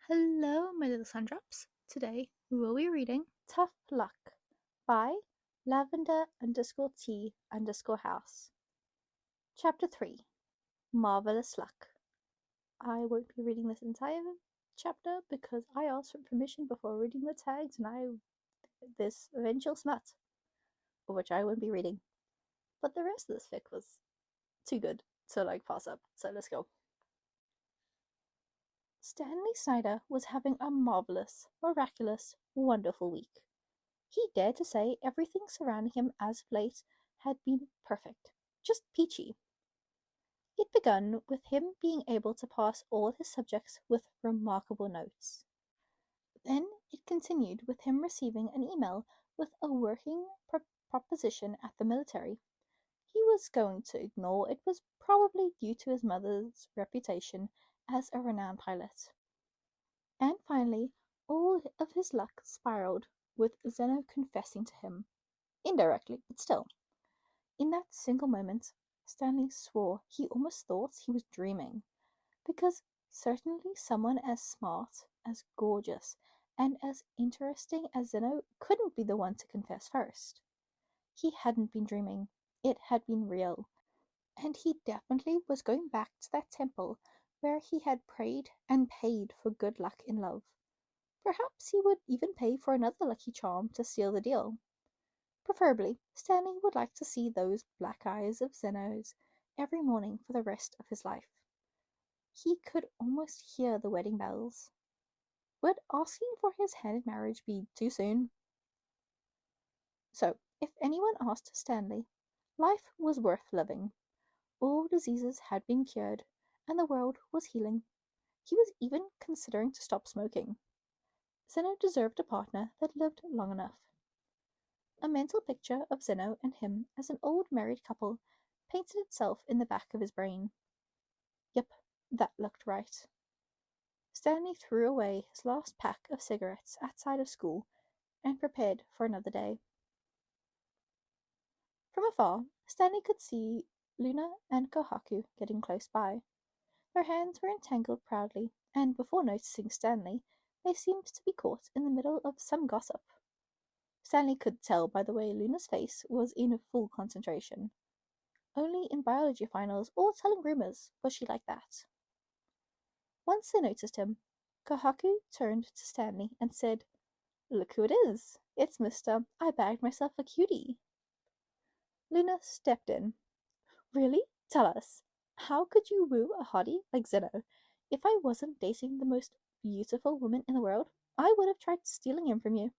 Hello, my little sundrops. Today we will be reading Tough Luck by lavender_tea_house. Chapter 3 Marvelous Luck. I won't be reading this entire chapter because I asked for permission before reading the tags and this eventual smut, which I won't be reading. But the rest of this fic was too good to pass up, so let's go. Stanley Snyder was having a marvelous, miraculous, wonderful week. He dared to say everything surrounding him as of late had been perfect, just peachy. It begun with him being able to pass all his subjects with remarkable notes. Then it continued with him receiving an email with a working proposition at the military. He was going to ignore it was probably due to his mother's reputation as a renowned pilot. And finally, all of his luck spiraled with Xeno confessing to him, indirectly, but still. In that single moment, Stanley swore he almost thought he was dreaming, because certainly someone as smart, as gorgeous, and as interesting as Xeno couldn't be the one to confess first. He hadn't been dreaming, it had been real, and he definitely was going back to that temple where he had prayed and paid for good luck in love. Perhaps he would even pay for another lucky charm to seal the deal. Preferably, Stanley would like to see those black eyes of Xeno's every morning for the rest of his life. He could almost hear the wedding bells. Would asking for his hand in marriage be too soon? So, if anyone asked Stanley, life was worth living. All diseases had been cured, and the world was healing. He was even considering to stop smoking. Xeno deserved a partner that lived long enough. A mental picture of Xeno and him as an old married couple painted itself in the back of his brain. Yep, that looked right. Stanley threw away his last pack of cigarettes outside of school and prepared for another day. From afar, Stanley could see Luna and Kohaku getting close by. Their hands were entangled proudly, and before noticing Stanley, they seemed to be caught in the middle of some gossip. Stanley could tell by the way Luna's face was in full concentration. Only in biology finals or telling rumors was she like that. Once they noticed him, Kohaku turned to Stanley and said, "Look who it is. It's Mr. I bagged myself a cutie." Luna stepped in. "Really? Tell us. How could you woo a hottie like Xeno? If I wasn't dating the most beautiful woman in the world, I would have tried stealing him from you."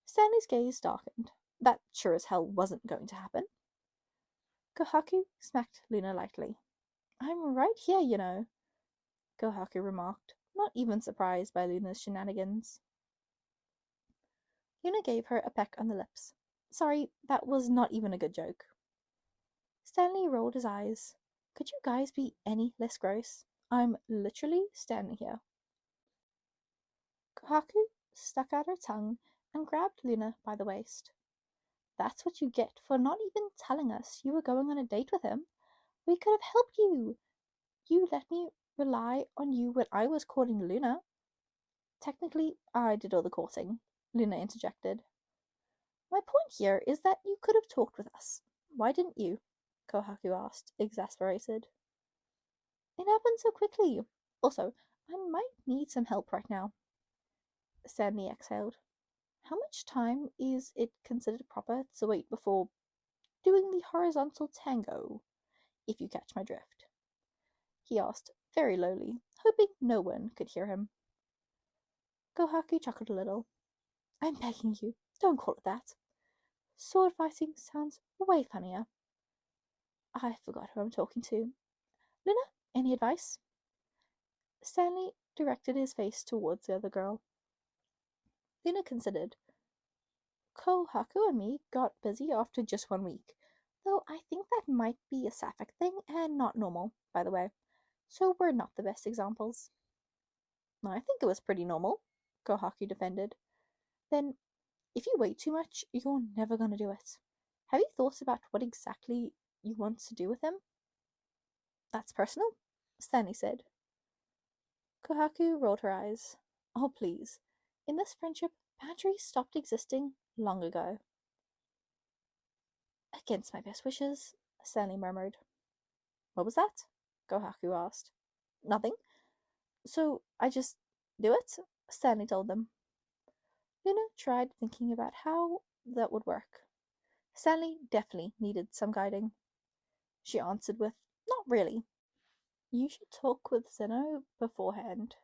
Stanley's gaze darkened. That sure as hell wasn't going to happen. Kohaku smacked Luna lightly. "I'm right here, you know," Kohaku remarked, not even surprised by Luna's shenanigans. Luna gave her a peck on the lips. "Sorry, that was not even a good joke." Stanley rolled his eyes. "Could you guys be any less gross? I'm literally standing here." Kohaku stuck out her tongue and grabbed Luna by the waist. "That's what you get for not even telling us you were going on a date with him. We could have helped you. You let me rely on you when I was courting Luna." "Technically, I did all the courting," Luna interjected. "My point here is that you could have talked with us. Why didn't you?" Kohaku asked, exasperated. "It happened so quickly. Also, I might need some help right now." Stanley exhaled. "How much time is it considered proper to wait before doing the horizontal tango, if you catch my drift?" he asked, very lowly, hoping no one could hear him. Kohaku chuckled a little. "I'm begging you, don't call it that. Sword fighting sounds way funnier." I forgot who I'm talking to. "Luna, any advice?" Stanley directed his face towards the other girl. Luna considered. "Kohaku and me got busy after just 1 week, though I think that might be a sapphic thing and not normal, by the way, so we're not the best examples." "I think it was pretty normal," Kohaku defended. "Then, if you wait too much, you're never going to do it. Have you thought about what exactly you want to do with him?" "That's personal," Stanley said. Kohaku rolled her eyes. Oh, please. In this friendship, boundaries stopped existing long ago. Against my best wishes, Stanley murmured. What was that? Kohaku asked. Nothing. So I just do it? Stanley told them. Luna tried thinking about how that would work. Stanley definitely needed some guiding. She answered with, Not really. You should talk with Xeno beforehand.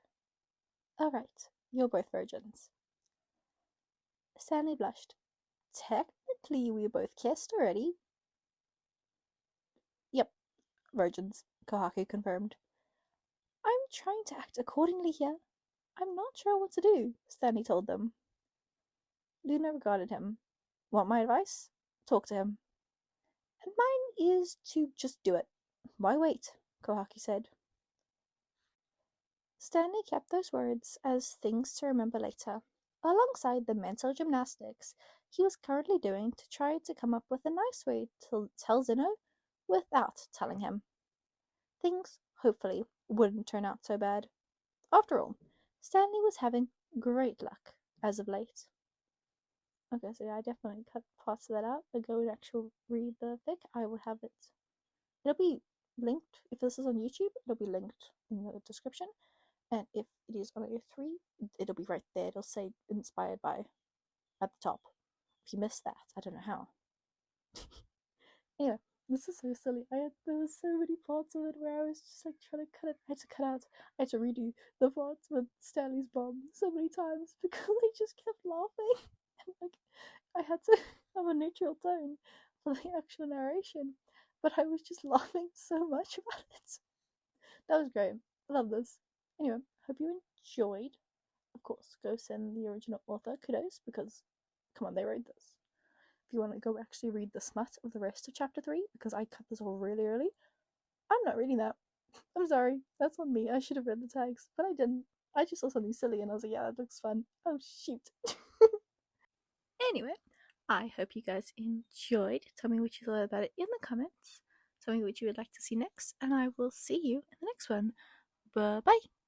All right, you're both virgins. Stanley blushed. Technically, we both kissed already. Yep, virgins, Kohaku confirmed. I'm trying to act accordingly here. I'm not sure what to do, Stanley told them. Luna regarded him. Want my advice? Talk to him. And mine is to just do it. Why wait? Kohaku said. Stanley kept those words as things to remember later, alongside the mental gymnastics he was currently doing to try to come up with a nice way to tell Xeno without telling him. Things, hopefully, wouldn't turn out so bad. After all, Stanley was having great luck as of late. Okay, so yeah, I definitely cut parts of that out. I go and actually read the fic. I will have it. It'll be linked. If this is on YouTube, it'll be linked in the description. And if it is on A3, it'll be right there. It'll say inspired by at the top. If you missed that, I don't know how. Anyway, this is so silly. There was so many parts of it where I was just like trying to cut it. I had to cut out. I had to redo the parts with Stanley's bomb so many times because I just kept laughing. And like I had to have a neutral tone for the actual narration, but I was just laughing so much about it. That was great. I love this. Anyway, hope you enjoyed. Of course, go send the original author kudos because, come on, they wrote this. If you want to go actually read the smut of the rest of chapter 3, because I cut this all really early, I'm not reading that. I'm sorry. That's on me. I should have read the tags, but I didn't. I just saw something silly and I was like, yeah, that looks fun. Oh, shoot. Anyway, I hope you guys enjoyed. Tell me what you thought about it in the comments. Tell me what you would like to see next, and I will see you in the next one. Bye bye.